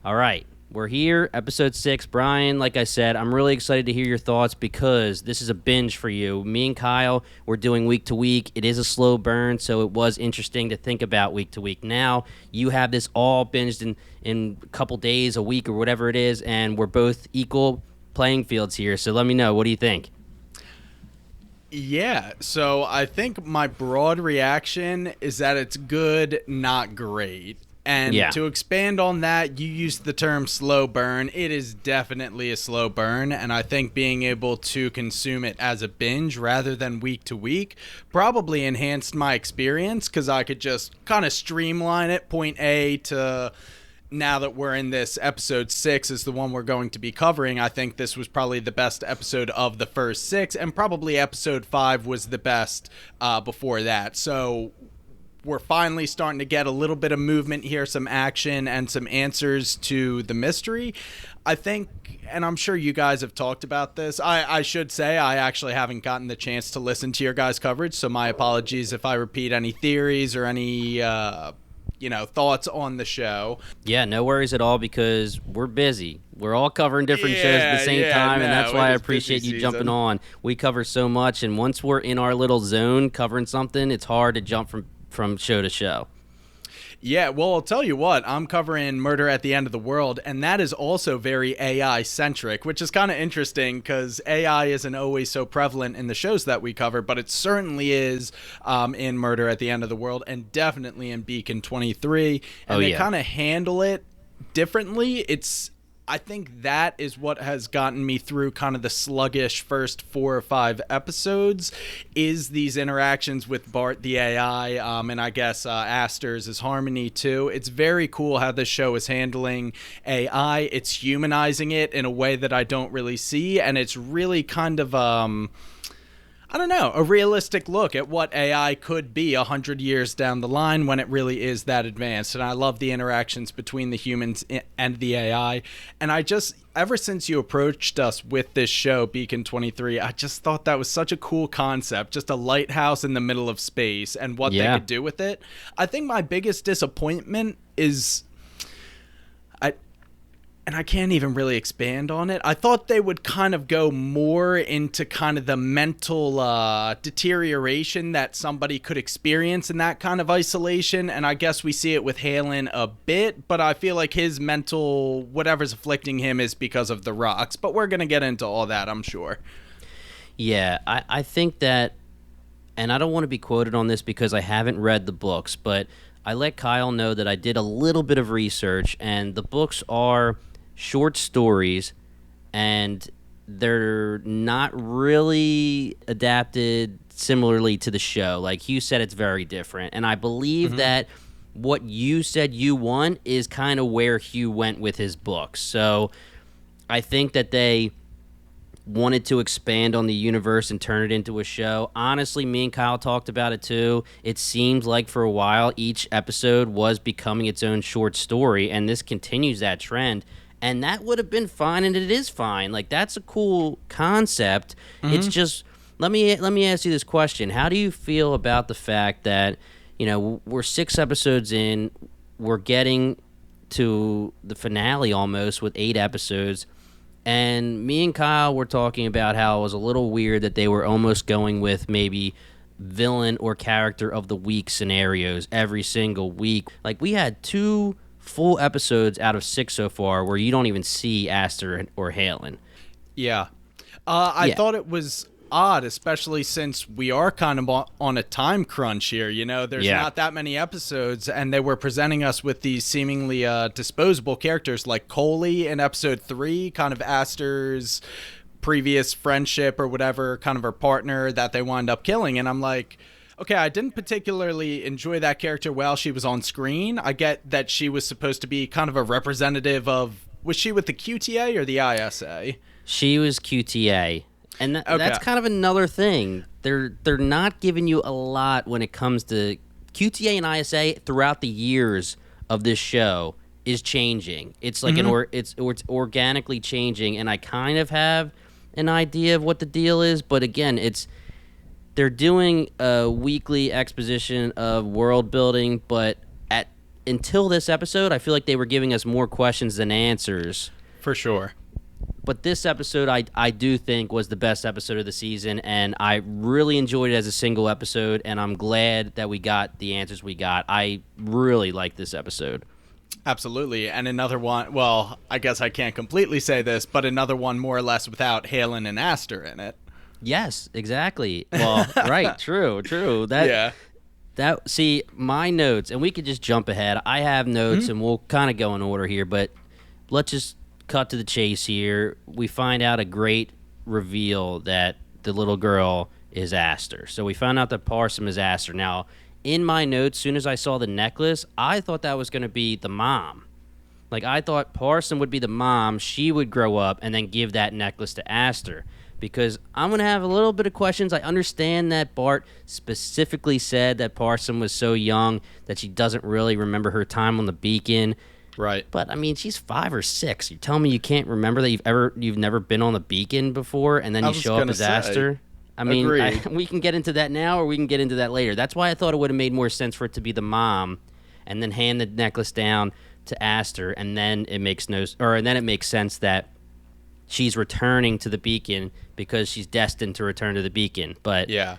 All right, we're here, episode 6. Brian, like I said, I'm really excited to hear your thoughts because this is a binge for you. Me and Kyle, we're doing week to week. It is a slow burn, so it was interesting to think about week to week. Now, you have this all binged in a couple days, a week, or whatever it is, and we're both equal playing fields here. So let me know. What do you think? Yeah, so I think my broad reaction is that it's good, not great. And Yeah. to expand on that, you used the term slow burn. It is definitely a slow burn, and I think being able to consume it as a binge rather than week to week probably enhanced my experience because I could just kind of streamline it, point A to now that we're in this episode 6 is the one we're going to be covering. I think this was probably the best episode of the first 6, and probably episode 5 was the best before that. So we're finally starting to get a little bit of movement here, some action and some answers to the mystery. I think, and I'm sure you guys have talked about this. I should say I actually haven't gotten the chance to listen to your guys' coverage, so my apologies if I repeat any theories or any thoughts on the show. Yeah, no worries at all because we're busy. We're all covering different shows at the same time, and that's why I appreciate you jumping on. We cover so much, and once we're in our little zone covering something, it's hard to jump from show to show. Yeah, well, I'll tell you what, I'm covering Murder at the End of the World, and that is also very AI-centric, which is kind of interesting because AI isn't always so prevalent in the shows that we cover, but it certainly is in Murder at the End of the World and definitely in Beacon 23, and they kind of handle it differently. I think that is what has gotten me through kind of the sluggish first 4 or 5 episodes is these interactions with Bart the AI, and I guess Aster's is Harmony too. It's very cool how this show is handling AI. It's humanizing it in a way that I don't really see, and it's really kind of I don't know, a realistic look at what AI could be 100 years down the line when it really is that advanced. And I love the interactions between the humans and the AI. And ever since you approached us with this show, Beacon 23, I just thought that was such a cool concept, just a lighthouse in the middle of space and what they could do with it. I think my biggest disappointment is and I can't even really expand on it. I thought they would kind of go more into kind of the mental deterioration that somebody could experience in that kind of isolation. And I guess we see it with Halen a bit, but I feel like his mental, whatever's afflicting him is because of the rocks. But we're going to get into all that, I'm sure. Yeah, I think that, and I don't want to be quoted on this because I haven't read the books, but I let Kyle know that I did a little bit of research, and the books are short stories, and they're not really adapted similarly to the show. Like Hugh said, it's very different, and I believe that what you said you want is kind of where Hugh went with his books. So I think that they wanted to expand on the universe and turn it into a show. Honestly, me and Kyle talked about it too. It seemed like for a while each episode was becoming its own short story, and this continues that trend. And that would have been fine, and it is fine. Like, that's a cool concept. It's just, let me ask you this question. How do you feel about the fact that, we're 6 episodes in, we're getting to the finale almost with 8 episodes, and me and Kyle were talking about how it was a little weird that they were almost going with maybe villain or character of the week scenarios every single week. Like, we had 2 full episodes out of 6 so far where you don't even see Aster or Halen. Yeah. I thought it was odd, especially since we are kind of on a time crunch here. There's not that many episodes, and they were presenting us with these seemingly disposable characters like Coley in episode 3, kind of Aster's previous friendship or whatever, kind of her partner that they wind up killing. And I'm like, okay, I didn't particularly enjoy that character while she was on screen. I get that she was supposed to be kind of a representative of... Was she with the QTA or the ISA? She was QTA. And that's kind of another thing. They're not giving you a lot when it comes to... QTA and ISA throughout the years of this show is changing. It's like it's organically changing, and I kind of have an idea of what the deal is, but again, they're doing a weekly exposition of world building, but until this episode, I feel like they were giving us more questions than answers. For sure. But this episode, I do think was the best episode of the season, and I really enjoyed it as a single episode, and I'm glad that we got the answers we got. I really like this episode. Absolutely. And another one, well, I guess I can't completely say this, but another one more or less without Halen and Aster in it. Yes, exactly. Well, right, true. See, my notes, and we could just jump ahead. I have notes, and we'll kind of go in order here, but let's just cut to the chase here. We find out a great reveal that the little girl is Aster. So we found out that Parson is Aster. Now, in my notes, as soon as I saw the necklace, I thought that was going to be the mom. Like, I thought Parson would be the mom. She would grow up and then give that necklace to Aster. Because I'm going to have a little bit of questions. I understand that Bart specifically said that Parson was so young that she doesn't really remember her time on the Beacon. Right. But, I mean, she's 5 or 6. You're telling me you can't remember that you've never been on the Beacon before, and then you show up as Aster? I mean, we can get into that now, or we can get into that later. That's why I thought it would have made more sense for it to be the mom, and then hand the necklace down to Aster, and then it makes sense that she's returning to the Beacon because she's destined to return to the Beacon. But yeah.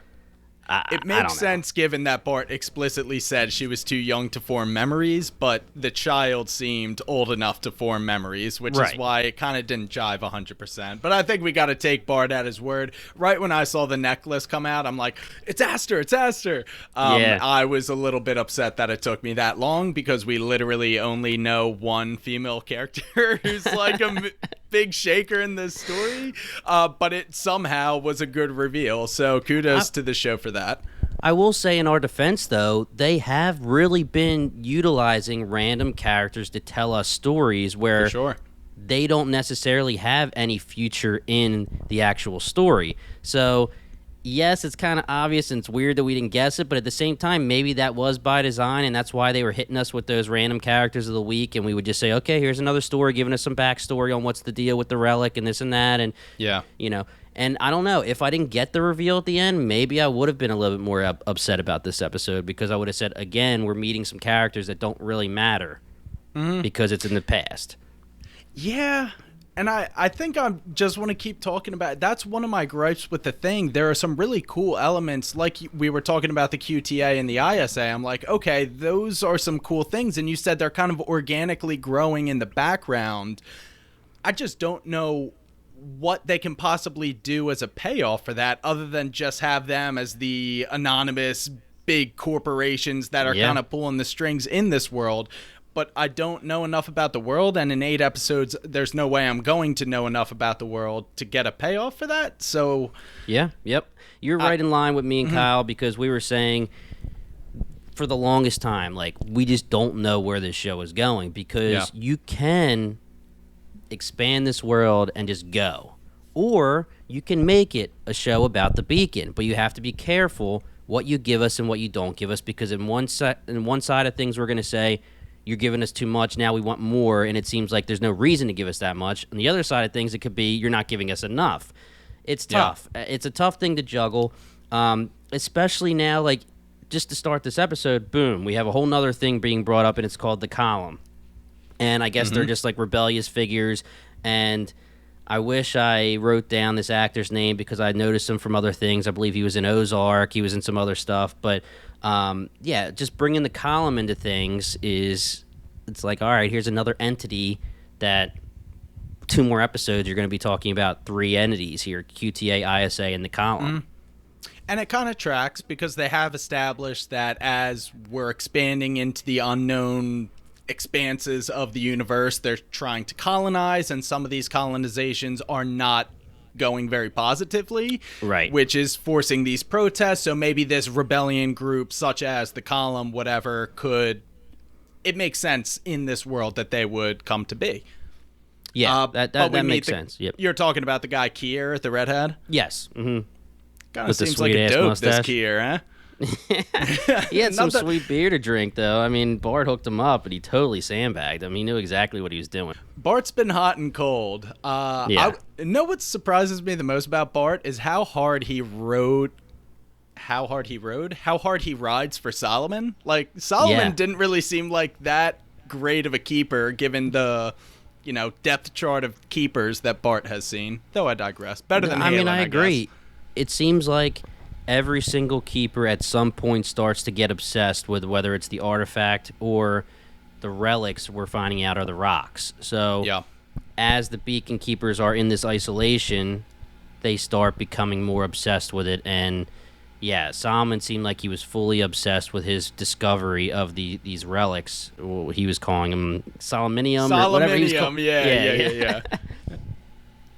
It makes sense given that Bart explicitly said she was too young to form memories, but the child seemed old enough to form memories, which is why it kind of didn't jive 100%. But I think we got to take Bart at his word. Right when I saw the necklace come out, I'm like, it's Aster, it's Aster. I was a little bit upset that it took me that long because we literally only know one female character who's like a big shaker in this story. But it somehow was a good reveal. So kudos to the show for that. I will say in our defense, though, they have really been utilizing random characters to tell us stories where they don't necessarily have any future in the actual story. So, yes, it's kind of obvious and it's weird that we didn't guess it, but at the same time, maybe that was by design, and that's why they were hitting us with those random characters of the week, and we would just say, okay, here's another story, giving us some backstory on what's the deal with the relic and this and that, and, And I don't know, if I didn't get the reveal at the end, maybe I would have been a little bit more upset about this episode because I would have said, again, we're meeting some characters that don't really matter because it's in the past. Yeah, and I think I just want to keep talking about it. That's one of my gripes with the thing. There are some really cool elements, like we were talking about the QTA and the ISA. I'm like, okay, those are some cool things, and you said they're kind of organically growing in the background. I just don't know what they can possibly do as a payoff for that other than just have them as the anonymous big corporations that are kind of pulling the strings in this world. But I don't know enough about the world, and in 8 episodes, there's no way I'm going to know enough about the world to get a payoff for that. So you're right in line with me and Kyle, because we were saying for the longest time, like, we just don't know where this show is going, because you can expand this world and just go, or you can make it a show about the Beacon, but you have to be careful what you give us and what you don't give us, because in one side of things we're going to say you're giving us too much, now we want more, and it seems like there's no reason to give us that much. On the other side of things, it could be you're not giving us enough. It's tough. It's a tough thing to juggle, especially now. Like, just to start this episode, boom, we have a whole nother thing being brought up, and it's called the Column. And I guess they're just like rebellious figures. And I wish I wrote down this actor's name because I noticed him from other things. I believe he was in Ozark. He was in some other stuff. But, just bringing the Column into things it's like, all right, here's another entity that 2 more episodes you're going to be talking about 3 entities here, QTA, ISA, and the Column. And it kind of tracks because they have established that as we're expanding into the unknown expanses of the universe, they're trying to colonize, and some of these colonizations are not going very positively, which is forcing these protests. So maybe this rebellion group, such as the Column, whatever, it makes sense in this world that they would come to be. That makes sense. Yep. You're talking about the guy Kier, the redhead? Yes. Kind of seems like a dope, mustache. This Kier, huh? He had some sweet beer to drink, though. I mean, Bart hooked him up, but he totally sandbagged him. He knew exactly what he was doing. Bart's been hot and cold. What surprises me the most about Bart is how hard he rode how hard he rode, how hard he rides for Solomon. Like, Solomon didn't really seem like that great of a keeper given the, depth chart of keepers that Bart has seen. Though I digress. Better than Halen, I agree. guess. It seems like every single keeper at some point starts to get obsessed with whether it's the artifact or the relics we're finding out are the rocks. So as the beacon keepers are in this isolation, they start becoming more obsessed with it. And Solomon seemed like he was fully obsessed with his discovery of these relics. He was calling them Solominium or whatever he was calling. Yeah.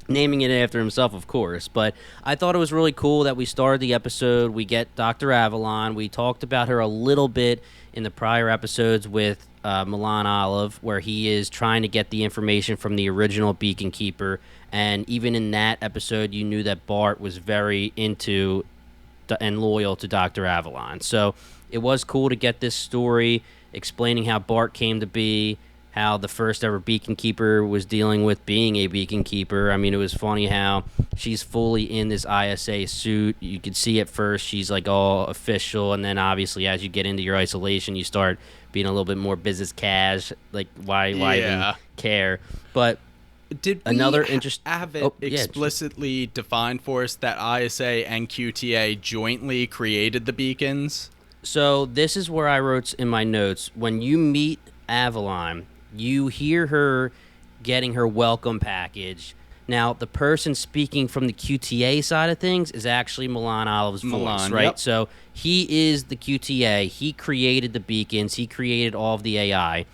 Naming it after himself, of course. But I thought it was really cool that we started the episode. We get Dr. Avalon. We talked about her a little bit in the prior episodes with Milan Olive, where he is trying to get the information from the original Beacon Keeper. And even in that episode, you knew that Bart was very into and loyal to Dr. Avalon. So it was cool to get this story explaining how Bart came to be, how the first ever Beacon Keeper was dealing with being a Beacon Keeper. I mean, it was funny how she's fully in this ISA suit. You could see at first she's like all official, and then obviously as you get into your isolation, you start being a little bit more business cash. Like, why even care? But did we another have it explicitly defined for us that ISA and QTA jointly created the beacons? So this is where I wrote in my notes, when you meet Avalon, you hear her getting her welcome package. Now, the person speaking from the QTA side of things is actually Milan Olive's voice, right? Yep. So he is the QTA. He created the beacons. He created all of the AI.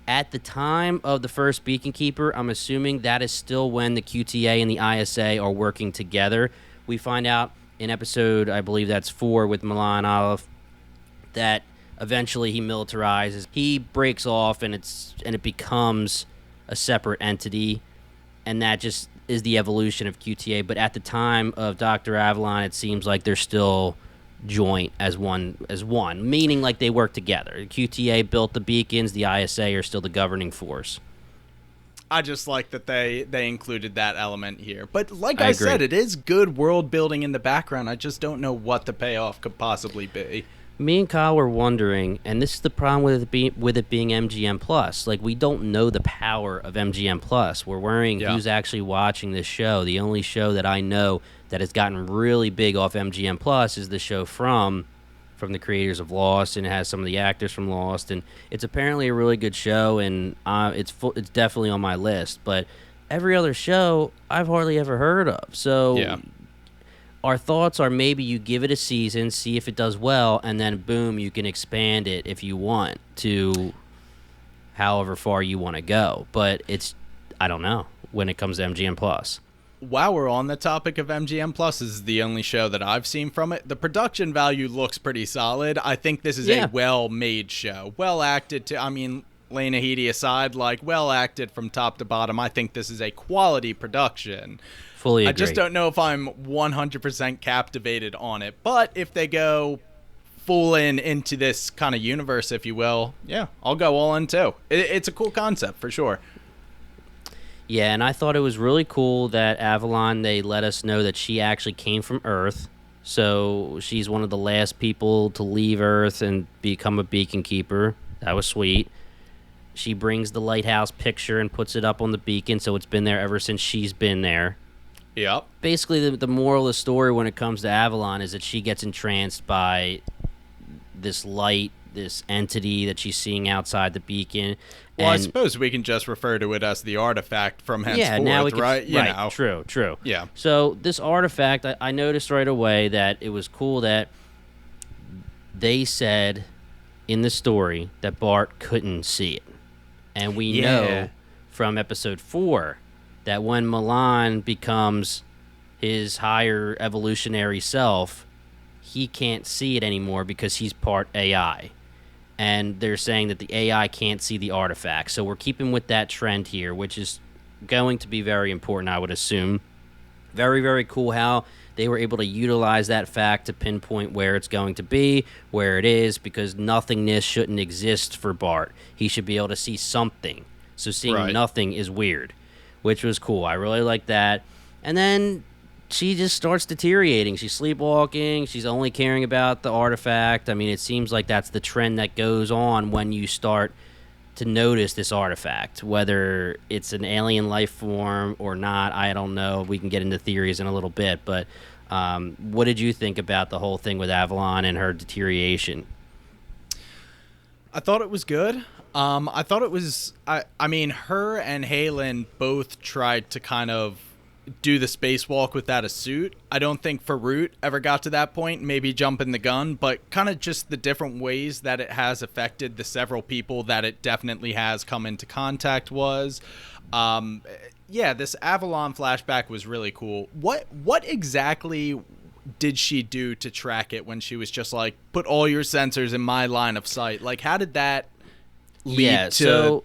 At the time of the first Beacon Keeper, I'm assuming that is still when the QTA and the ISA are working together. We find out in episode, I believe that's 4 with Milan Olive, that eventually he militarizes. He breaks off, and it becomes a separate entity, and that just is the evolution of QTA. But at the time of Dr. Avalon, it seems like they're still joint as one, meaning like they work together. The QTA built the beacons, the ISA are still the governing force. I just like that they included that element here. But like I said, it is good world building in the background. I just don't know what the payoff could possibly be. Me and Kyle were wondering, and this is the problem with it being MGM Plus. Like, we don't know the power of MGM Plus. We're worrying who's actually watching this show. The only show that I know that has gotten really big off MGM Plus is the show from the creators of Lost, and it has some of the actors from Lost, and it's apparently a really good show, and it's definitely on my list. But every other show I've hardly ever heard of. So our thoughts are maybe you give it a season, see if it does well, and then boom, you can expand it if you want to however far you want to go. But I don't know when it comes to MGM Plus. While we're on the topic of MGM Plus, this is the only show that I've seen from it. The production value looks pretty solid. I think this is a well-made show. Well acted, Lena Headey aside, well acted from top to bottom. I think this is a quality production. Fully agree. I just don't know if I'm 100% captivated on it. But if they go full into this kind of universe, if you will, I'll go all in too. It's a cool concept for sure. Yeah, and I thought it was really cool that Avalon, they let us know that she actually came from Earth. So she's one of the last people to leave Earth and become a Beacon Keeper. That was sweet. She brings the lighthouse picture and puts it up on the beacon, so it's been there ever since she's been there. Yep. Basically, the moral of the story when it comes to Avalon is that she gets entranced by this light, this entity that she's seeing outside the beacon. Well, I suppose we can just refer to it as the artifact from henceforth, right? Right, true. Yeah. So this artifact, I noticed right away that it was cool that they said in the story that Bart couldn't see it. And we know from episode 4 that when Milan becomes his higher evolutionary self, he can't see it anymore because he's part AI. And they're saying that the AI can't see the artifact. So we're keeping with that trend here, which is going to be very important, I would assume. Very, very cool how they were able to utilize that fact to pinpoint where it's going to be, where it is, because nothingness shouldn't exist for Bart. He should be able to see something. So seeing nothing is weird, which was cool. I really like that. And then she just starts deteriorating. She's sleepwalking. She's only caring about the artifact. I mean, it seems like that's the trend that goes on when you start to notice this artifact, whether it's an alien life form or not. I don't know. We can get into theories in a little bit, but what did you think about the whole thing with Avalon and her deterioration? I thought it was good. I thought it was. I mean, her and Halen both tried to kind of do the spacewalk without a suit. I don't think Farouk ever got to that point, maybe jumping the gun, but kind of just the different ways that it has affected the several people that it definitely has come into contact was. Yeah, this Avalon flashback was really cool. What exactly did she do to track it when she was just like, put all your sensors in my line of sight? Like, how did that lead to... So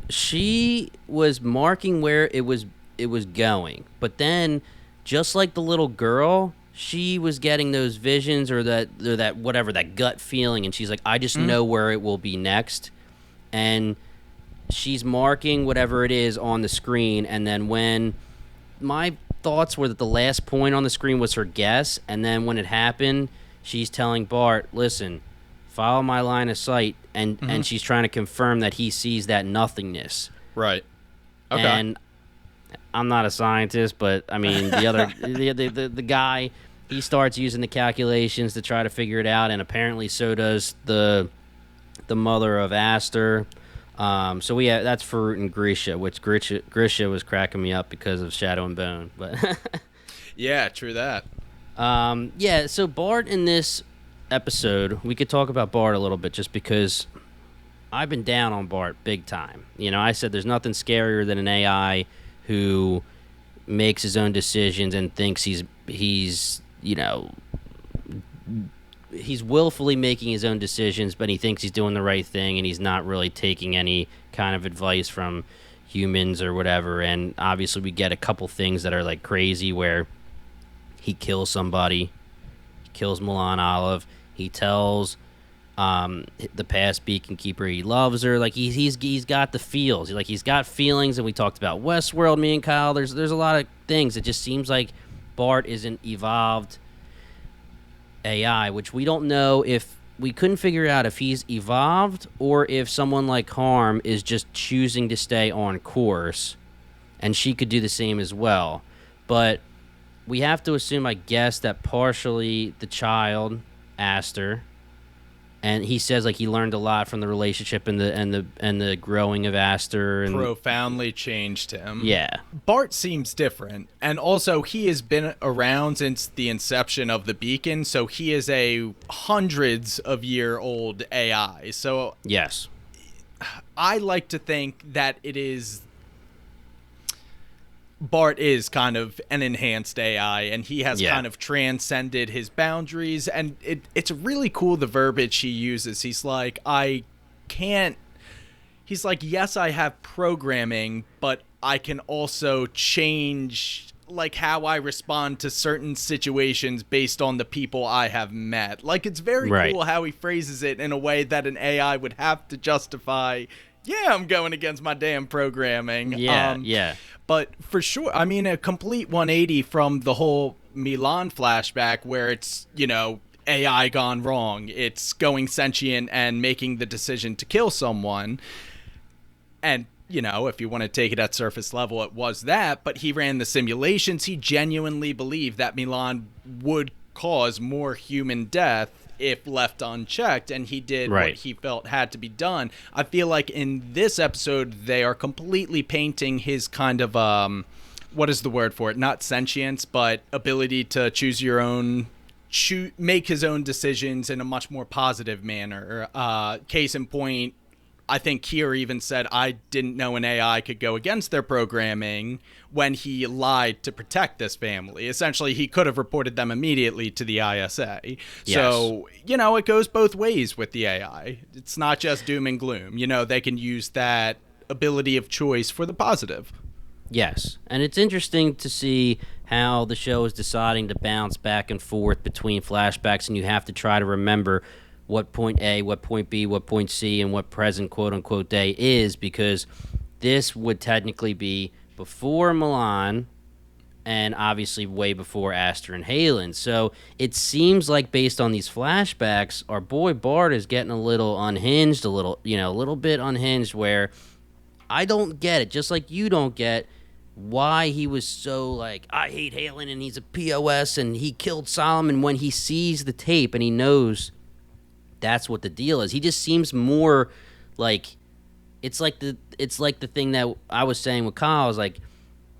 she was marking where it was going, but then, just like the little girl, she was getting those visions or that whatever, that gut feeling, and she's like, I just know where it will be next, and she's marking whatever it is on the screen. And then when my thoughts were that the last point on the screen was her guess, and then when it happened, she's telling Bart, listen, follow my line of sight, and she's trying to confirm that he sees that nothingness. Right. Okay. And I'm not a scientist, but I mean, the other the guy, he starts using the calculations to try to figure it out, and apparently so does the mother of Aster. So that's Farouk and Grisha, which Grisha was cracking me up because of Shadow and Bone. But yeah, true that. Yeah, so Bart in this episode, we could talk about Bart a little bit, just because I've been down on Bart big time. You know, I said there's nothing scarier than an AI who makes his own decisions and thinks he's willfully making his own decisions, but he thinks he's doing the right thing, and he's not really taking any kind of advice from humans or whatever. And obviously we get a couple things that are like crazy, where he kills somebody, he kills Milan Olive, he tells the past beacon keeper he loves her. Like he's got the feels. Like he's got feelings, and we talked about Westworld, me and Kyle. There's a lot of things. It just seems like Bart is an evolved AI, which we don't know if we couldn't figure out if he's evolved or if someone like Harm is just choosing to stay on course, and she could do the same as well. But we have to assume, I guess, that partially the child Aster. And he says like he learned a lot from the relationship and the growing of Aster, and profoundly changed him. Yeah. Bart seems different, and also he has been around since the inception of the beacon, so he is a hundreds of year old AI. So yes, I like to think that Bart is kind of an enhanced AI, and he has kind of transcended his boundaries, and it's really cool the verbiage he uses. He's like, yes, I have programming, but I can also change like how I respond to certain situations based on the people I have met. Like, it's very cool how he phrases it in a way that an AI would have to justify, yeah, I'm going against my damn programming. Yeah. But for sure, I mean, a complete 180 from the whole Milan flashback, where it's, AI gone wrong. It's going sentient and making the decision to kill someone. And, if you want to take it at surface level, it was that. But he ran the simulations. He genuinely believed that Milan would cause more human death if left unchecked, and he did what he felt had to be done. I feel like in this episode they are completely painting his kind of what is the word for it, not sentience, but ability to make his own decisions in a much more positive manner. Case in point, I think Kier even said, I didn't know an AI could go against their programming when he lied to protect this family. Essentially, he could have reported them immediately to the ISA. Yes. So, it goes both ways with the AI. It's not just doom and gloom. They can use that ability of choice for the positive. Yes, and it's interesting to see how the show is deciding to bounce back and forth between flashbacks, and you have to try to remember what point A, what point B, what point C, and what present quote-unquote day is, because this would technically be before Milan and obviously way before Aster and Halen. So it seems like based on these flashbacks, our boy Bart is getting a little unhinged, a little bit unhinged, where I don't get it, just like you don't get why he was so like, I hate Halen and he's a POS and he killed Solomon, when he sees the tape and he knows that's what the deal is. He just seems more like it's like the thing that I was saying with Kyle. I was like,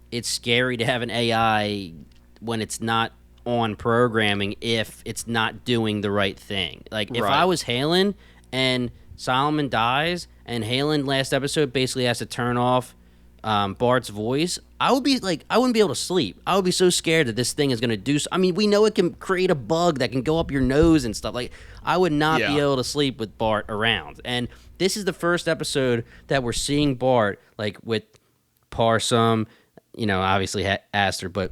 it's scary to have an AI when it's not on programming if it's not doing the right thing. Like if I was Halen and Solomon dies and Halen last episode basically has to turn off Bart's voice, I would be like, I wouldn't be able to sleep. I would be so scared that this thing is going to do. I mean, we know it can create a bug that can go up your nose and stuff. Like, I would not be able to sleep with Bart around. And this is the first episode that we're seeing Bart, like, with Parsum, obviously Aster, but,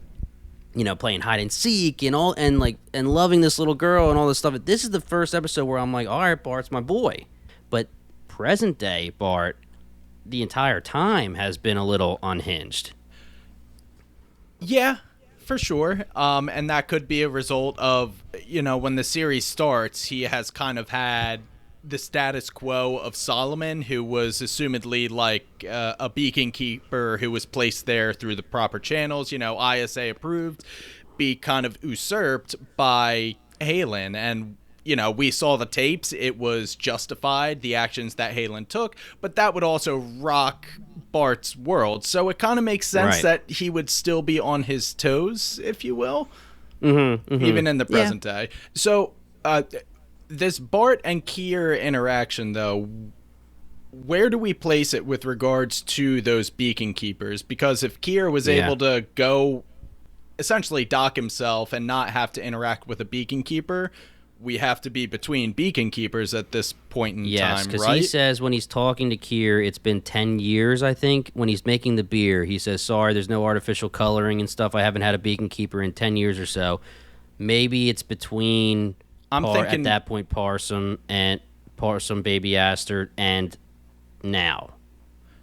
playing hide and seek and all, and loving this little girl and all this stuff. This is the first episode where I'm like, all right, Bart's my boy. But present day Bart, the entire time, has been a little unhinged. Yeah, for sure. And that could be a result of, when the series starts, he has kind of had the status quo of Solomon, who was assumedly like a beacon keeper who was placed there through the proper channels, ISA approved, be kind of usurped by Halen. And we saw the tapes. It was justified, the actions that Halen took, but that would also rock Bart's world. So it kind of makes sense that he would still be on his toes, if you will, even in the present day. So this Bart and Kier interaction, though, where do we place it with regards to those beacon keepers? Because if Kier was able to go essentially dock himself and not have to interact with a beacon keeper, we have to be between beacon keepers at this point in time, right? Yes, because he says when he's talking to Kier, it's been 10 years, I think. When he's making the beer, he says, sorry, there's no artificial coloring and stuff. I haven't had a beacon keeper in 10 years or so. Maybe it's between, at that point, Parsum, Baby Aster, and now.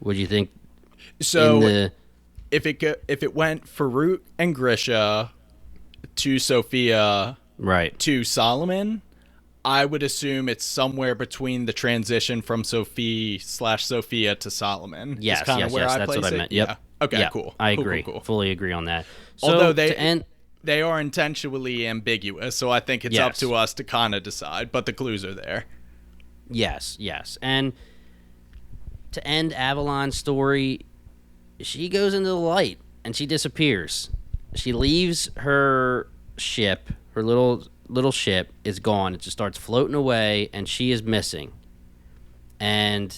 Would you think? So if it went Farouk and Grisha to Sophia... right, to Solomon, I would assume it's somewhere between the transition from Sophia to Solomon. Yes, that's what I meant. Yep. Yeah. Okay, cool. I agree. Cool. Fully agree on that. So, although they are intentionally ambiguous, so I think it's up to us to kind of decide, but the clues are there. Yes. And to end Avalon's story, she goes into the light and she disappears. She leaves her ship. Her little ship is gone. It just starts floating away, and she is missing. And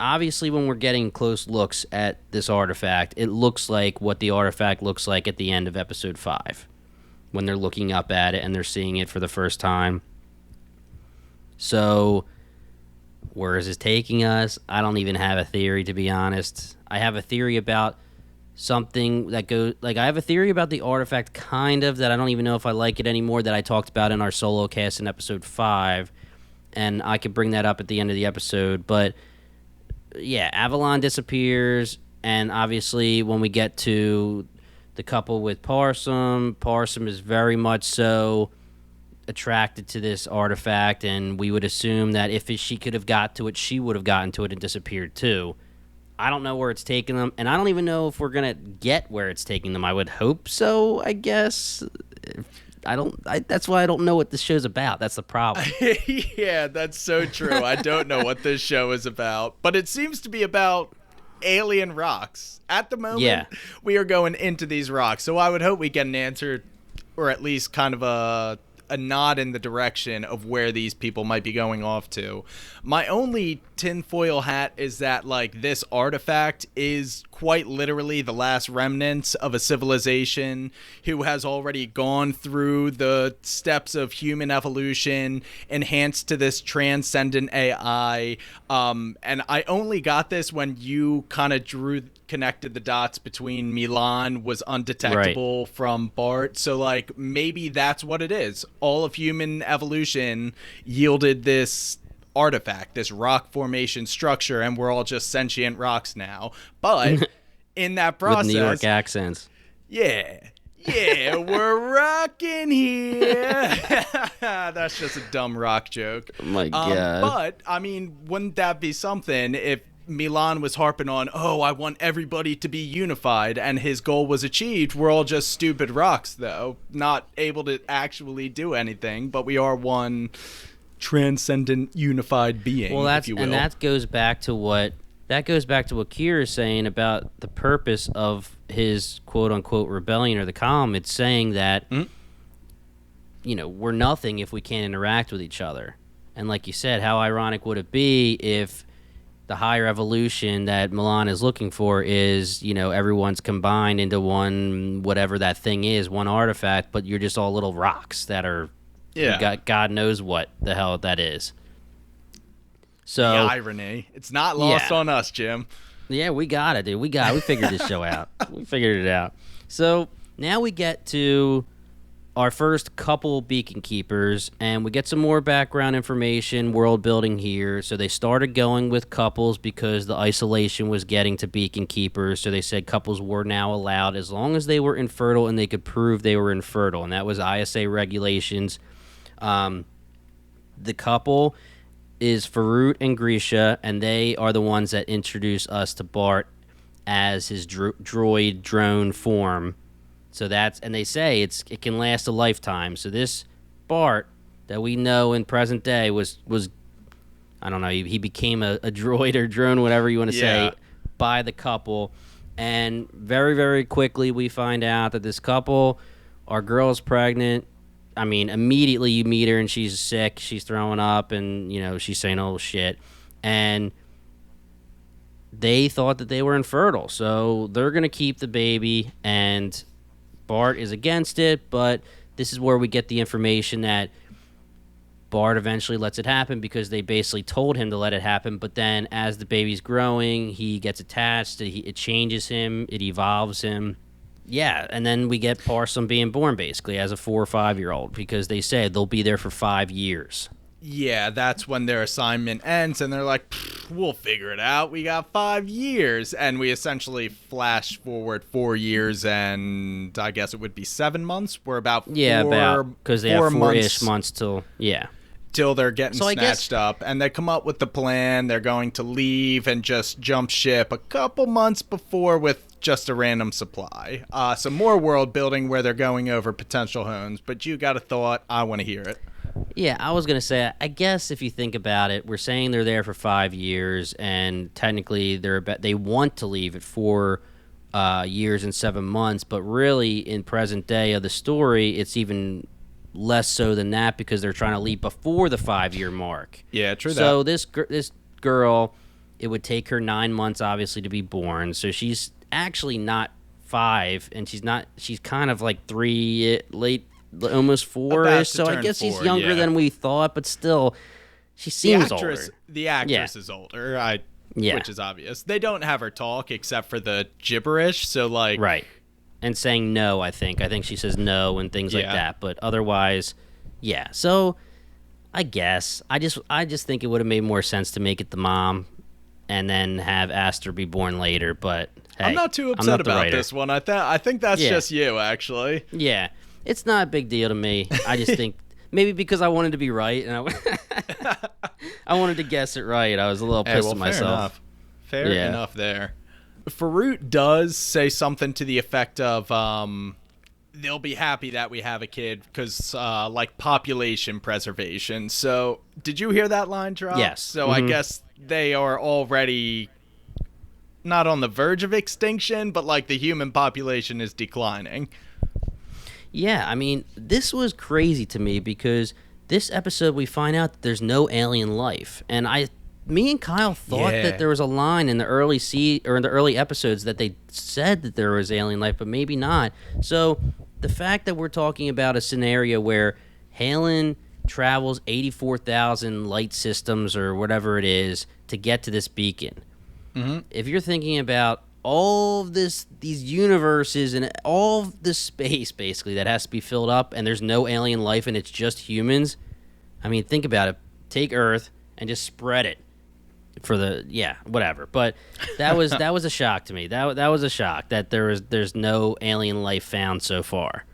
obviously, when we're getting close looks at this artifact, it looks like what the artifact looks like at the end of episode 5, when they're looking up at it and they're seeing it for the first time. So, where is this taking us? I don't even have a theory, to be honest. I have a theory about something that goes, like, I have a theory about the artifact, kind of, that I don't even know if I like it anymore, that I talked about in our solo cast in episode 5, and I could bring that up at the end of the episode. But yeah, Avalon disappears, and obviously when we get to the couple with Parsum is very much so attracted to this artifact, and we would assume that if she could have got to it, she would have gotten to it and disappeared too. I don't know where it's taking them, and I don't even know if we're going to get where it's taking them. I would hope so, I guess. That's why I don't know what this show's about. That's the problem. Yeah, that's so true. I don't know what this show is about, but it seems to be about alien rocks. At the moment, we are going into these rocks, so I would hope we get an answer, or at least kind of a nod in the direction of where these people might be going off to. My only tinfoil hat is that, like, this artifact is quite literally the last remnants of a civilization who has already gone through the steps of human evolution, enhanced to this transcendent AI. And I only got this when you kind of connected the dots between Milan was undetectable from Bart. So, like, maybe that's what it is. All of human evolution yielded this artifact, this rock formation structure, and we're all just sentient rocks now. But in that process, with New York accents. Yeah. Yeah, we're rocking here. That's just a dumb rock joke. Oh my God. But, I mean, wouldn't that be something if Milan was harping on, oh, I want everybody to be unified, and his goal was achieved? We're all just stupid rocks, though, not able to actually do anything, but we are one transcendent, unified being, Well, if you will. and that goes back to what Kira is saying about the purpose of his quote unquote rebellion or the calm. It's saying that we're nothing if we can't interact with each other. And like you said, how ironic would it be if the higher evolution that Milan is looking for is, everyone's combined into one, whatever that thing is, one artifact, but you're just all little rocks that are, God knows what the hell that is. So the irony. It's not lost on us, Jim. Yeah, we got it, dude. We figured this show out. We figured it out. So now we get to our first couple beacon keepers, and we get some more background information, world building here. So they started going with couples because the isolation was getting to beacon keepers. So they said couples were now allowed as long as they were infertile and they could prove they were infertile, and that was ISA regulations. The couple is Farut and Grisha, and they are the ones that introduce us to Bart as his droid drone form. So and they say it can last a lifetime. So this Bart that we know in present day was I don't know, he became a droid or drone, whatever you want to say, by the couple. And very, very quickly we find out that this couple, our girl's pregnant. I mean, immediately you meet her and she's sick, she's throwing up, and, she's saying, oh, shit. And they thought that they were infertile, so they're going to keep the baby, and Bart is against it, but this is where we get the information that Bart eventually lets it happen because they basically told him to let it happen, but then as the baby's growing, he gets attached, it changes him, it evolves him. Yeah, and then we get Parson being born, basically, as a 4 or 5-year-old, because they say they'll be there for 5 years. Yeah, that's when their assignment ends, and they're like, we'll figure it out. We got 5 years. And we essentially flash forward 4 years, and I guess it would be 7 months. We're about because they have 4-ish months till, till they're getting snatched up, and they come up with the plan. They're going to leave and just jump ship a couple months before with just a random supply. Some more world building where they're going over potential homes, but you got a thought. I want to hear it. Yeah, I was going to say, I guess if you think about it, we're saying they're there for 5 years, and technically they want to leave at 4 years and 7 months, but really in present day of the story, it's even less so than that because they're trying to leave before the 5-year mark. Yeah, true that. So this girl, it would take her 9 months, obviously, to be born, so she's actually not 5, and she's kind of like 3, late, almost 4-ish, so I guess she's younger than we thought, but still, she seems older. The actress is older, which is obvious. They don't have her talk except for the gibberish, so like... Right. And saying no, I think she says no and things like that, but otherwise, yeah. So, I guess, I just think it would have made more sense to make it the mom and then have Aster be born later, but... Hey, I'm not too upset about this one. I think that's just you, actually. Yeah. It's not a big deal to me. I just think maybe because I wanted to be right and I wanted to guess it right. I was a little pissed at myself. Fair enough there. Farut does say something to the effect of they'll be happy that we have a kid because like population preservation. So did you hear that line drop? Yes. So I guess they are already not on the verge of extinction, but like the human population is declining. Yeah, I mean, this was crazy to me because this episode we find out that there's no alien life, and me and Kyle thought that there was a line in the early episodes that they said that there was alien life, but maybe not. So the fact that we're talking about a scenario where Halen travels 84,000 light systems or whatever it is to get to this beacon. Mm-hmm. If you're thinking about all of these universes and all of this space basically that has to be filled up and there's no alien life and it's just humans, I mean, think about it. Take Earth and just spread it. for the whatever. But that was a shock to me. That was a shock that there's no alien life found so far.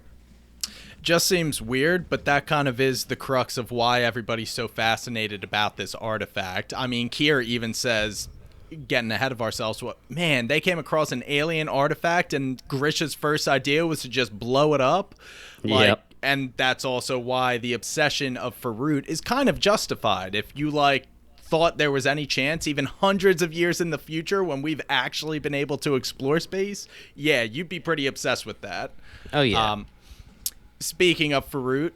Just seems weird, but that kind of is the crux of why everybody's so fascinated about this artifact. I mean, Kier even says, getting ahead of ourselves, man, they came across an alien artifact and Grisha's first idea was to just blow it up. Yep. And that's also why the obsession of Farouk is kind of justified. If you thought there was any chance, even hundreds of years in the future when we've actually been able to explore space, yeah, you'd be pretty obsessed with that. Oh yeah. Speaking of Farouk,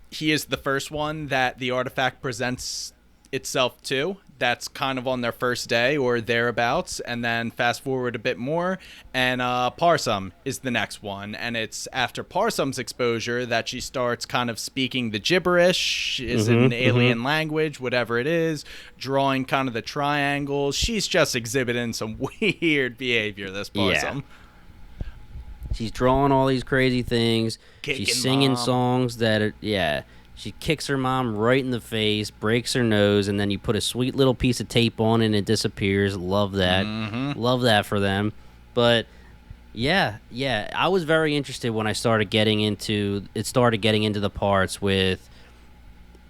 he is the first one that the artifact presents itself to. That's kind of on their first day or thereabouts. And then fast forward a bit more, and Parsum is the next one. And it's after Parsum's exposure that she starts kind of speaking the gibberish, is an alien language, whatever it is, drawing kind of the triangles. She's just exhibiting some weird behavior, this Parsum. Yeah. She's drawing all these crazy things. Kicking She's singing mom. songs that are, she kicks her mom right in the face, breaks her nose, and then you put a sweet little piece of tape on and it disappears. Love that. Love that for them. But yeah, I was very interested when I started getting into the parts with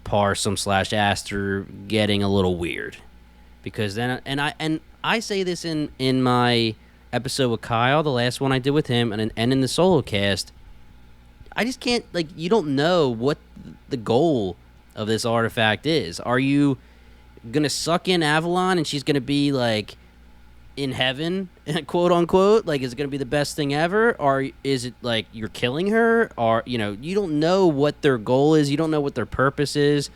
Parsum / Aster getting a little weird. Because then and I say this in my episode with Kyle, the last one I did with him, and in the solo cast, I just can't, you don't know what the goal of this artifact is. Are you gonna suck in Avalon and she's gonna be in heaven, quote unquote? Is it gonna be the best thing ever? Or is it you're killing her? Or you don't know what their goal is. You don't know what their purpose is.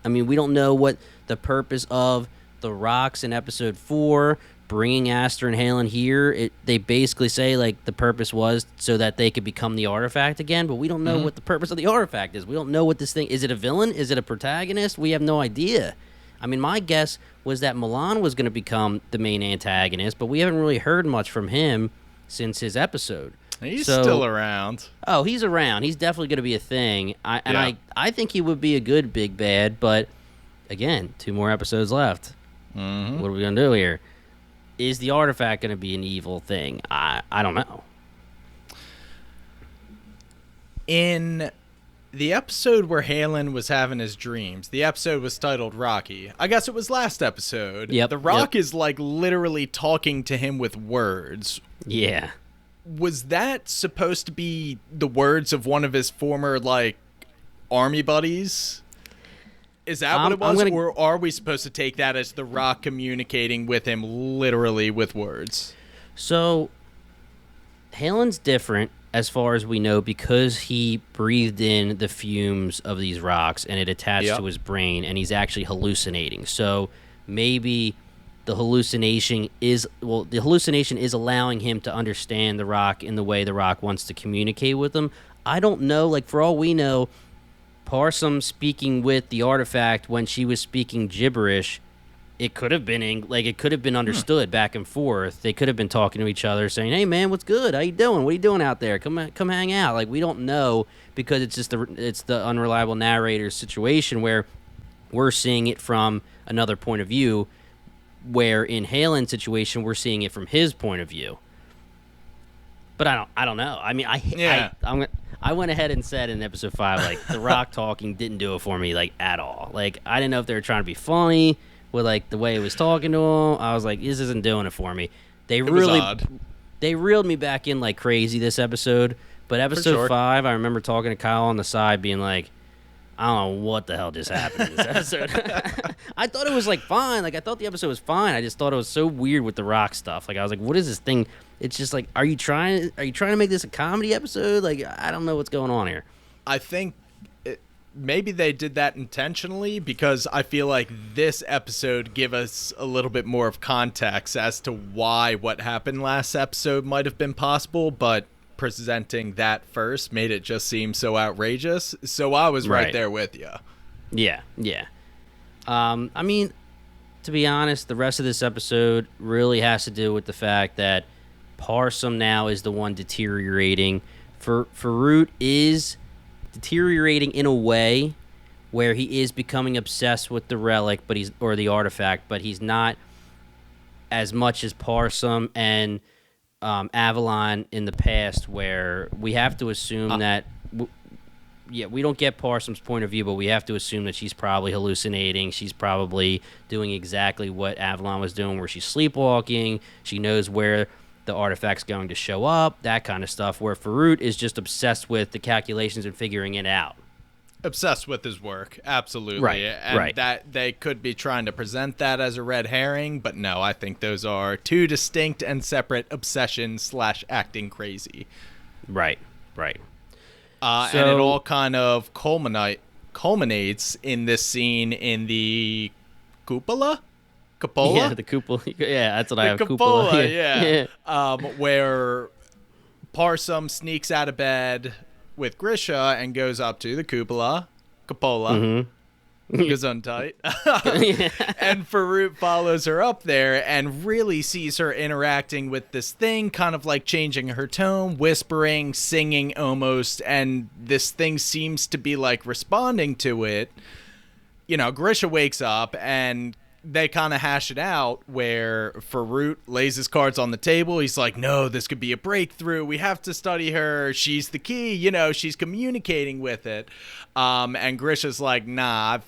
I mean, we don't know what the purpose of the rocks in episode 4, bringing Aster and Halen here. They basically say the purpose was so that they could become the artifact again, but we don't know what the purpose of the artifact is. We don't know what this thing is. It a villain? Is it a protagonist? We have no idea. I mean, my guess was that Milan was going to become the main antagonist, but we haven't really heard much from him since his episode. He's still around. Oh, he's around. He's definitely going to be a thing. I think he would be a good big bad, but again, 2 more episodes left. What are we going to do here? Is the artifact going to be an evil thing? I don't know. In the episode where Halen was having his dreams, the episode was titled Rocky. I guess it was last episode. Yep. The Rock is literally talking to him with words. Yeah. Was that supposed to be the words of one of his former army buddies? Is that what it was? Or are we supposed to take that as The Rock communicating with him literally with words? So, Halen's different as far as we know because he breathed in the fumes of these rocks and it attached to his brain and he's actually hallucinating. So, maybe the hallucination is allowing him to understand The Rock in the way The Rock wants to communicate with him. I don't know. For all we know, Parsum speaking with the artifact when she was speaking gibberish, it could have been understood back and forth. They could have been talking to each other, saying, "Hey man, what's good? How you doing? What are you doing out there? Come hang out." We don't know because it's just the unreliable narrator's situation where we're seeing it from another point of view. Where in Halen's situation, we're seeing it from his point of view. But I don't know. I mean, I went ahead and said in episode 5, The Rock talking didn't do it for me, at all. I didn't know if they were trying to be funny with, the way he was talking to him. I was like, this isn't doing it for me. They reeled me back in like crazy this episode. But episode 5, I remember talking to Kyle on the side being like, I don't know what the hell just happened in this episode. I thought it was fine. I thought the episode was fine. I just thought it was so weird with the Rock stuff. I was like, what is this thing? It's just are you trying to make this a comedy episode? I don't know what's going on here. I think maybe they did that intentionally because I feel like this episode give us a little bit more of context as to why what happened last episode might have been possible, but presenting that first made it just seem so outrageous. So I was right there with you. Yeah. I mean, to be honest, the rest of this episode really has to do with the fact that Parsum now is the one deteriorating. Farouk is deteriorating in a way where he is becoming obsessed with the relic, or the artifact, but he's not as much as Parsum and Avalon in the past, where we have to assume that. We don't get Parsum's point of view, but we have to assume that she's probably hallucinating. She's probably doing exactly what Avalon was doing, where she's sleepwalking. She knows where the artifact's going to show up, that kind of stuff, where Farouk is just obsessed with the calculations and figuring it out. Obsessed with his work, absolutely. Right, and right. that they could be trying to present that as a red herring, but no, I think those are two distinct and separate obsessions / acting crazy. Right. And it all kind of culminates in this scene in the cupola? Cupola? Yeah, the cupola. Yeah, that's what I have. Cupola, yeah. Where Parsum sneaks out of bed with Grisha and goes up to the cupola. Gesundheit. And Farouk follows her up there and really sees her interacting with this thing, kind of like changing her tone, whispering, singing almost, and this thing seems to be like responding to it. You know, Grisha wakes up and they kind of hash it out where Farouk lays his cards on the table. He's like, no, this could be a breakthrough. We have to study her. She's the key. You know, she's communicating with it. And Grisha's like, nah,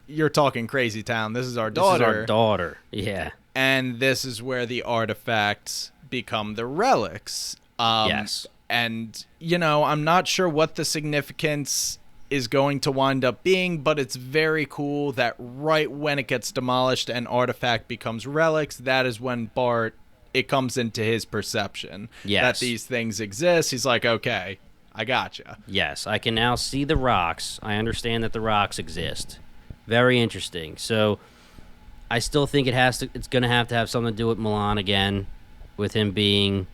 you're talking crazy town. This is our daughter. This is our daughter. Yeah. And this is where the artifacts become the relics. Yes. And, you know, I'm not sure what the significance is going to wind up being, but it's very cool that right when it gets demolished and artifact becomes relics, that is when Bart, it comes into his perception that these things exist. He's like, okay, I gotcha. Yes, I can now see the rocks. I understand that the rocks exist. Very interesting. So I still think it's going to have something to do with Milan again, with him being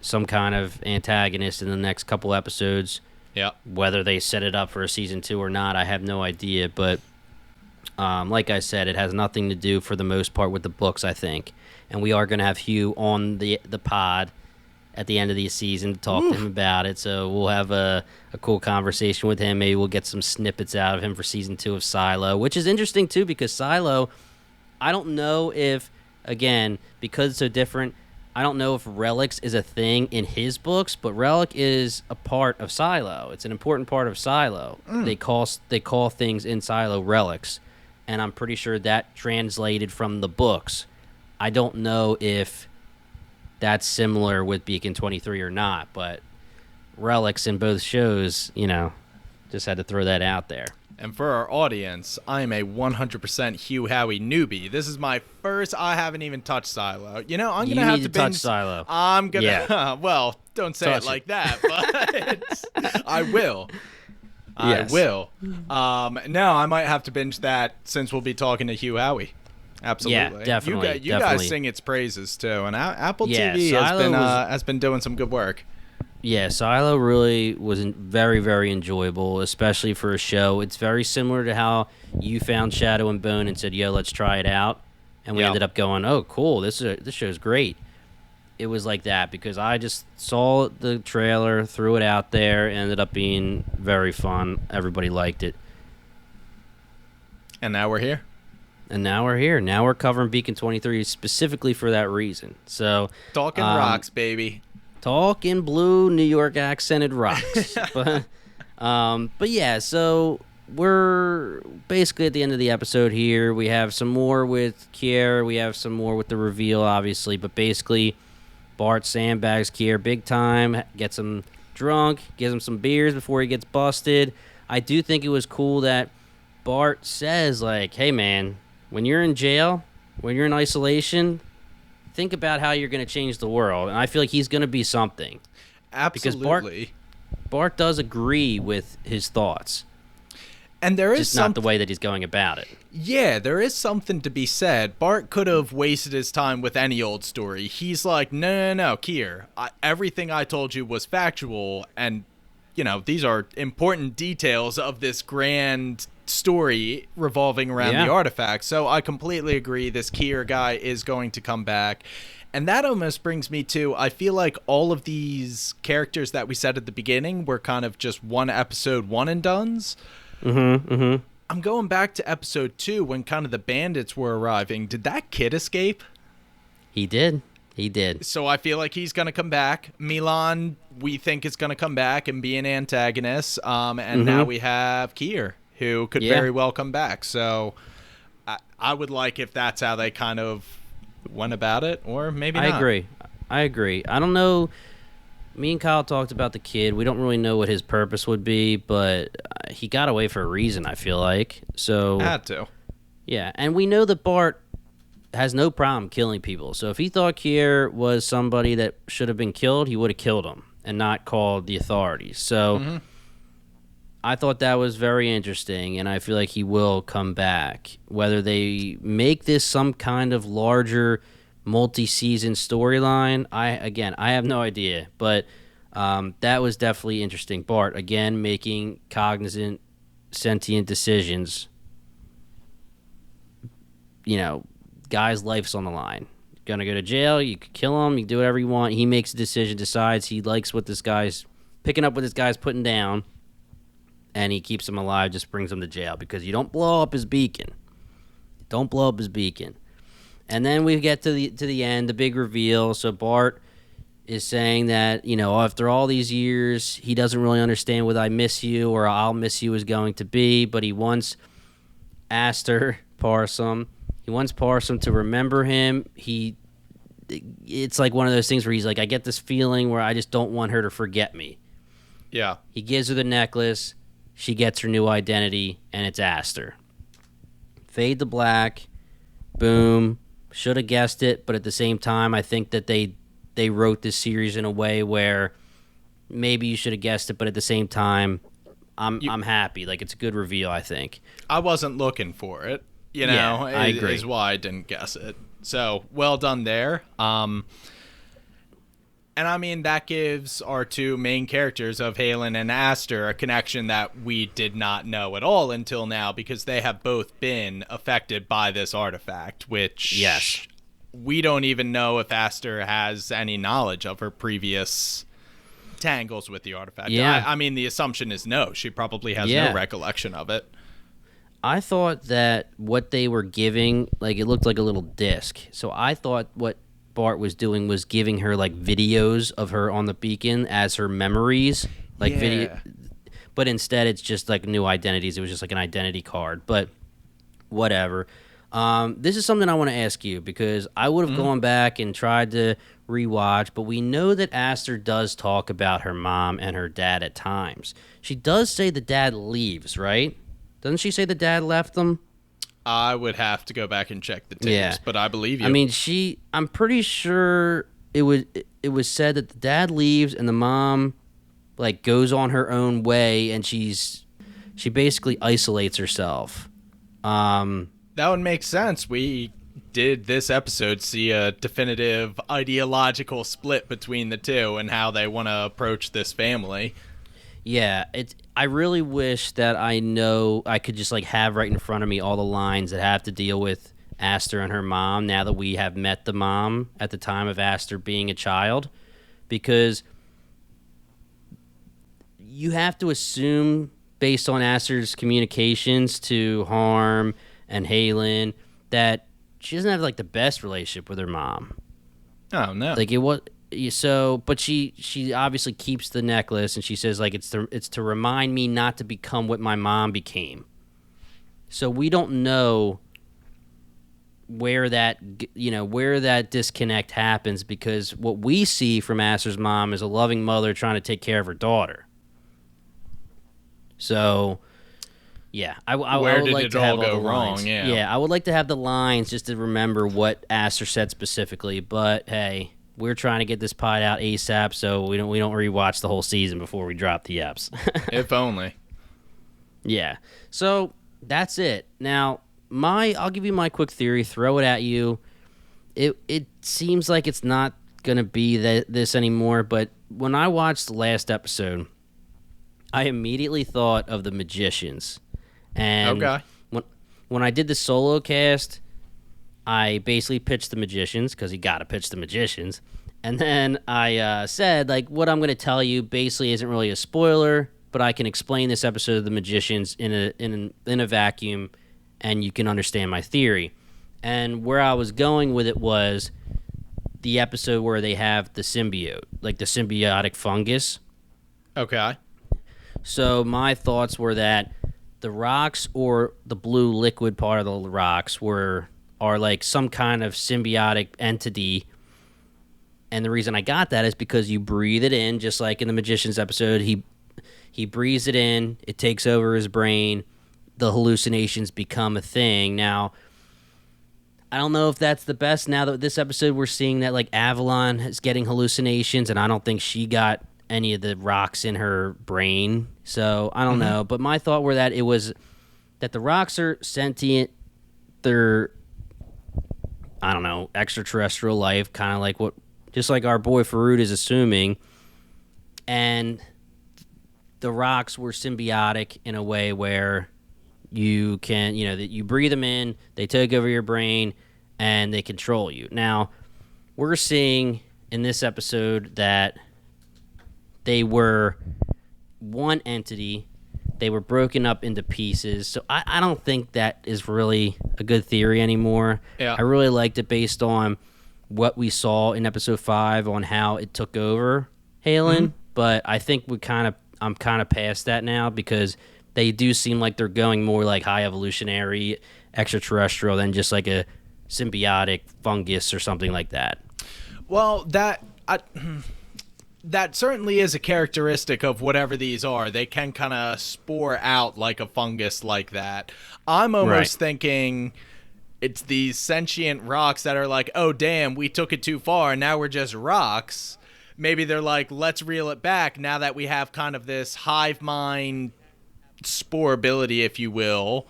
some kind of antagonist in the next couple episodes. Yeah. Whether they set it up for a season 2 or not, I have no idea. But like I said, it has nothing to do for the most part with the books, I think. And we are going to have Hugh on the pod at the end of the season to talk to him about it. So we'll have a cool conversation with him. Maybe we'll get some snippets out of him for season 2 of Silo, which is interesting too, because Silo, I don't know if, again, because it's so different, I don't know if relics is a thing in his books, but relic is a part of Silo. It's an important part of Silo. They call things in Silo relics, and I'm pretty sure that translated from the books. I don't know if that's similar with Beacon 23 or not, but relics in both shows, you know, just had to throw that out there. And for our audience, I'm a 100% Hugh Howey newbie. This is my first. I haven't even touched Silo. You know, I'm gonna have to touch Silo. I'm gonna. Yeah. Well, don't say it like that, but I will. Yes. I will. No, I might have to binge that since we'll be talking to Hugh Howey. Absolutely. Yeah, definitely. You guys sing its praises too, and Apple TV has been doing some good work. Yeah, Silo really was very, very enjoyable, especially for a show. It's very similar to how you found Shadow and Bone and said, yo, let's try it out. And we ended up going, oh, cool, this show's great. It was like that because I just saw the trailer, threw it out there, ended up being very fun. Everybody liked it. And now we're here. Now we're covering Beacon 23 specifically for that reason. So Talking rocks, baby. Talking blue New York accented rocks. but yeah, so we're basically at the end of the episode here. We have some more with Kier. We have some more with the reveal, obviously. But basically, Bart sandbags Kier big time, gets him drunk, gives him some beers before he gets busted. I do think it was cool that Bart says, like, hey, man, when you're in jail, when you're in isolation, think about how you're going to change the world. And I feel like he's going to be something. Absolutely. Because Bart does agree with his thoughts. And there is just not the way that he's going about it. Yeah, there is something to be said. Bart could have wasted his time with any old story. He's like, no, Kier, everything I told you was factual. And, you know, these are important details of this grand story revolving around the artifact. So I completely agree. This Kier guy is going to come back. And that almost brings me to, I feel like all of these characters that we said at the beginning were kind of just one episode one and dones. I'm going back to episode 2 when kind of the bandits were arriving. Did that kid escape? He did. He did. So I feel like he's going to come back. Milan, we think, is going to come back and be an antagonist. And now we have Kier, who could very well come back. So I would like if that's how they kind of went about it, or maybe not. I agree. I don't know. Me and Kyle talked about the kid. We don't really know what his purpose would be, but he got away for a reason, I feel like. So had to. Yeah, and we know that Bart has no problem killing people. So if he thought Kier was somebody that should have been killed, he would have killed him and not called the authorities. So I thought that was very interesting, and I feel like he will come back. Whether they make this some kind of larger multi-season storyline, I have no idea, but that was definitely interesting. Bart, again, making cognizant, sentient decisions. You know, guy's life's on the line. Gonna go to jail, you could kill him, you can do whatever you want. He makes a decision, decides he likes what this guy's picking up, what this guy's putting down, and he keeps him alive, just brings him to jail, because you don't blow up his beacon. Don't blow up his beacon. And then we get to the end, the big reveal. So Bart is saying that, you know, after all these years, he doesn't really understand what I miss you or I'll miss you is going to be, but he wants Aster Parsum. He wants Parsum to remember him. It's like one of those things where he's like, I get this feeling where I just don't want her to forget me. Yeah. He gives her the necklace. She gets her new identity, and it's Aster. Fade to black. Boom. Should have guessed it, but at the same time, I think that they wrote this series in a way where maybe you should have guessed it, but at the same time, I'm happy. Like, it's a good reveal, I think. I wasn't looking for it, you know. Yeah, I agree. Is why I didn't guess it. So, well done there. And I mean, that gives our two main characters of Halen and Aster a connection that we did not know at all until now, because they have both been affected by this artifact, which we don't even know if Aster has any knowledge of her previous tangles with the artifact. Yeah. I mean, the assumption is no. She probably has no recollection of it. I thought that what they were giving, like, it looked like a little disc. So I thought what Bart was doing was giving her like videos of her on the beacon as her memories, like video, but instead it's just like new identities. It was just like an identity card, but whatever. This is something I want to ask you, because I would have gone back and tried to rewatch, but we know that Aster does talk about her mom and her dad at times. She does say the dad leaves, right? Doesn't she say the dad left them? I would have to go back and check the tapes, but I believe you. I mean, I'm pretty sure it was said that the dad leaves and the mom like goes on her own way, and she basically isolates herself. That would make sense. We did this episode see a definitive ideological split between the two and how they want to approach this family. Yeah, I really wish that I could just like have right in front of me all the lines that have to deal with Aster and her mom, now that we have met the mom at the time of Aster being a child, because you have to assume, based on Aster's communications to Harm and Halen, that she doesn't have like the best relationship with her mom. Oh no. Like it was. So, but she obviously keeps the necklace, and she says like it's to remind me not to become what my mom became. So we don't know where that disconnect happens, because what we see from Aster's mom is a loving mother trying to take care of her daughter. So, yeah, I would like to have all the lines. Yeah, I would like to have the lines just to remember what Aster said specifically. But hey, we're trying to get this pod out ASAP, so we don't rewatch the whole season before we drop the eps. If only. Yeah. So that's it. Now, I'll give you my quick theory. Throw it at you. It seems like it's not gonna be this anymore. But when I watched the last episode, I immediately thought of the Magicians. And when I did the solo cast, I basically pitched the Magicians, because you got to pitch the Magicians. And then I said, like, what I'm going to tell you basically isn't really a spoiler. but I can explain this episode of The Magicians in a vacuum, and you can understand my theory. And where I was going with it was the episode where they have the symbiote, like the symbiotic fungus. Okay. So my thoughts were that the rocks or the blue liquid part of the rocks are like some kind of symbiotic entity. And the reason I got that is because you breathe it in, just like in the Magicians episode. He breathes it in, it takes over his brain, the hallucinations become a thing. Now, I don't know if that's the best. Now that this episode we're seeing that like Avalon is getting hallucinations, and I don't think she got any of the rocks in her brain. So I don't know. But my thought were that it was that the rocks are sentient. They're, I don't know, extraterrestrial life, kind of like just like our boy Farouk is assuming. And the rocks were symbiotic in a way where you can, that you breathe them in, they take over your brain, and they control you. Now, we're seeing in this episode that they were one entity. They were broken up into pieces. So I don't think that is really a good theory anymore. Yeah. I really liked it based on what we saw in episode 5 on how it took over Halen. But I think I'm kind of past that now because they do seem like they're going more like high evolutionary extraterrestrial than just like a symbiotic fungus or something like that. Well, that certainly is a characteristic of whatever these are. They can kind of spore out like a fungus like that. I'm almost thinking it's these sentient rocks that are like, oh, damn, we took it too far, and now we're just rocks. Maybe they're like, let's reel it back now that we have kind of this hive mind spore ability, if you will.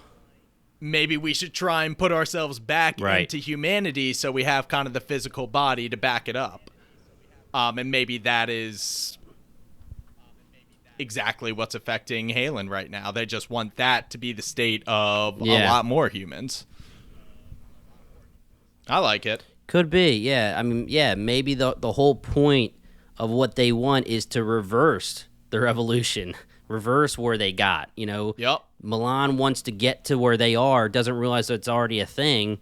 Maybe we should try and put ourselves back into humanity so we have kind of the physical body to back it up. And maybe that is exactly what's affecting Halen right now. They just want that to be the state of a lot more humans. I like it. Could be, yeah. I mean, yeah, maybe the whole point of what they want is to reverse their evolution, reverse where they got, Yep. Milan wants to get to where they are, doesn't realize that it's already a thing,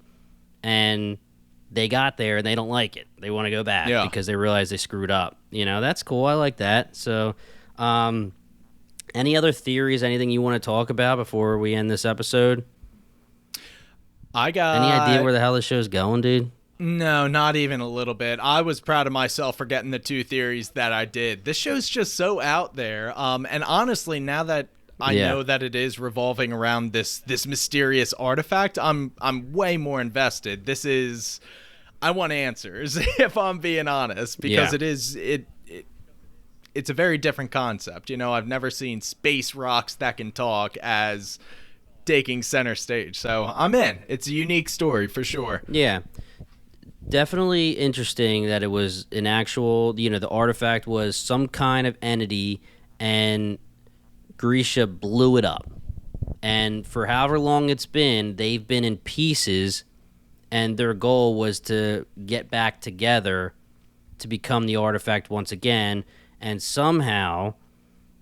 and they got there and they don't like it. They want to go back because they realize they screwed up. That's cool. I like that. So, any other theories, anything you want to talk about before we end this episode? I got... Any idea where the hell this show's going, dude? No, not even a little bit. I was proud of myself for getting the 2 theories that I did. This show's just so out there. And honestly, now that I know that it is revolving around this mysterious artifact, I'm way more invested. I want answers, if I'm being honest, because it's a very different concept. I've never seen space rocks that can talk as taking center stage. So I'm in. It's a unique story for sure. Yeah. Definitely interesting that it was an actual, the artifact was some kind of entity and Grisha blew it up. And for however long it's been, they've been in pieces, and their goal was to get back together to become the artifact once again. And somehow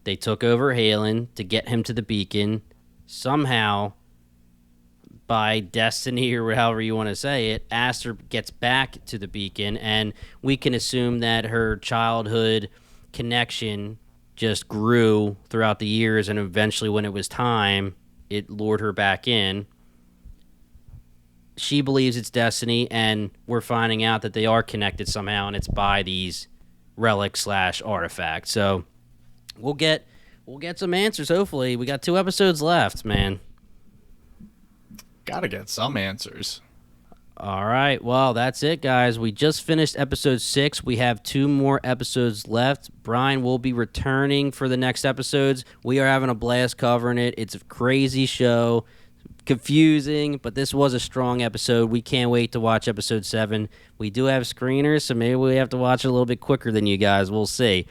they took over Halen to get him to the beacon. Somehow, by destiny or however you want to say it, Aster gets back to the beacon, and we can assume that her childhood connection just grew throughout the years, and eventually when it was time, it lured her back in. She believes it's destiny, and we're finding out that they are connected somehow, and it's by these relics / artifacts. So we'll get some answers, hopefully. We got 2 episodes left, man. Gotta get some answers. All right. Well, that's it, guys. We just finished episode 6. We have 2 more episodes left. Brian will be returning for the next episodes. We are having a blast covering it. It's a crazy show. Confusing, but this was a strong episode. We can't wait to watch episode 7. We do have screeners, so maybe we have to watch it a little bit quicker than you guys. We'll see.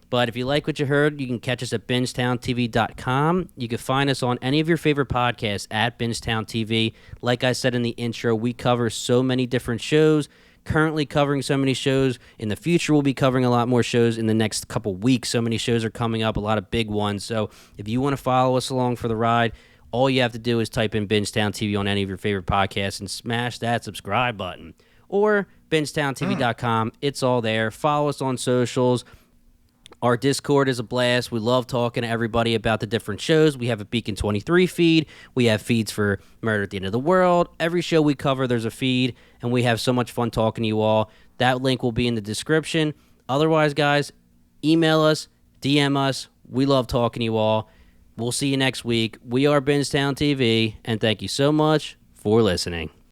But if you like what you heard, you can catch us at BingetownTV.com. You can find us on any of your favorite podcasts at BingetownTV. Like I said in the intro, we cover so many different shows, currently covering so many shows. In the future, we'll be covering a lot more shows in the next couple weeks. So many shows are coming up, a lot of big ones. So if you want to follow us along for the ride, all you have to do is type in Bingetown TV on any of your favorite podcasts and smash that subscribe button. Or BingetownTV.com. It's all there. Follow us on socials. Our Discord is a blast. We love talking to everybody about the different shows. We have a Beacon 23 feed. We have feeds for Murder at the End of the World. Every show we cover, there's a feed, and we have so much fun talking to you all. That link will be in the description. Otherwise, guys, email us, DM us. We love talking to you all. We'll see you next week. We are Bingetown TV, and thank you so much for listening.